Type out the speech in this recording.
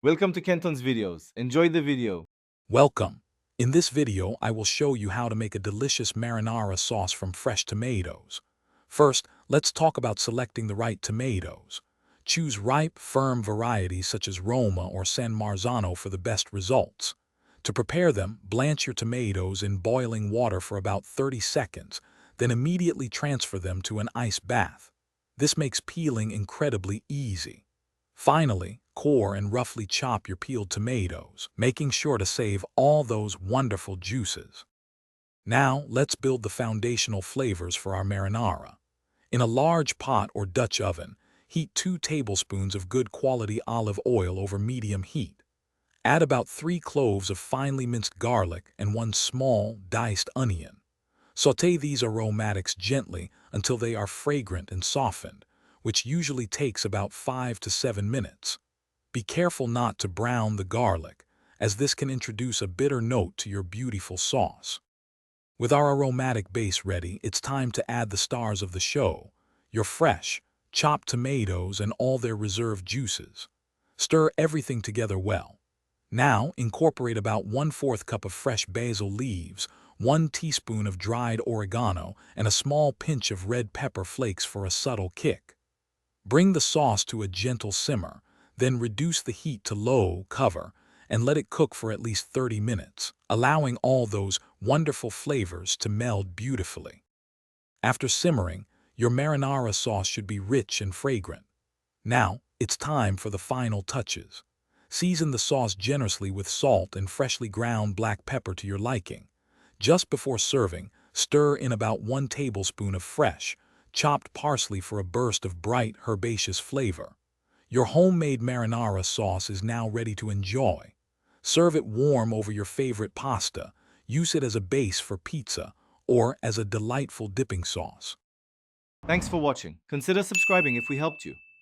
Welcome to Kenton's videos. Enjoy the video. Welcome. In this video, I will show you how to make a delicious marinara sauce from fresh tomatoes. First, let's talk about selecting the right tomatoes. Choose ripe, firm varieties such as Roma or San Marzano for the best results. To prepare them, blanch your tomatoes in boiling water for about 30 seconds, then immediately transfer them to an ice bath. This makes peeling incredibly easy. Finally, core and roughly chop your peeled tomatoes, making sure to save all those wonderful juices. Now, let's build the foundational flavors for our marinara. In a large pot or Dutch oven, heat 2 tablespoons of good quality olive oil over medium heat. Add about 3 cloves of finely minced garlic and 1 small, diced onion. Sauté these aromatics gently until they are fragrant and softened, which usually takes about 5 to 7 minutes. Be careful not to brown the garlic, as this can introduce a bitter note to your beautiful sauce. With our aromatic base ready, it's time to add the stars of the show, your fresh, chopped tomatoes and all their reserved juices. Stir everything together well. Now, incorporate about 1/4 cup of fresh basil leaves, 1 teaspoon of dried oregano, and a small pinch of red pepper flakes for a subtle kick. Bring the sauce to a gentle simmer, then reduce the heat to low, cover, and let it cook for at least 30 minutes, allowing all those wonderful flavors to meld beautifully. After simmering, your marinara sauce should be rich and fragrant. Now, it's time for the final touches. Season the sauce generously with salt and freshly ground black pepper to your liking. Just before serving, stir in about 1 tablespoon of fresh, chopped parsley for a burst of bright, herbaceous flavor. Your homemade marinara sauce is now ready to enjoy. Serve it warm over your favorite pasta, use it as a base for pizza, or as a delightful dipping sauce. Thanks for watching. Consider subscribing if we helped you.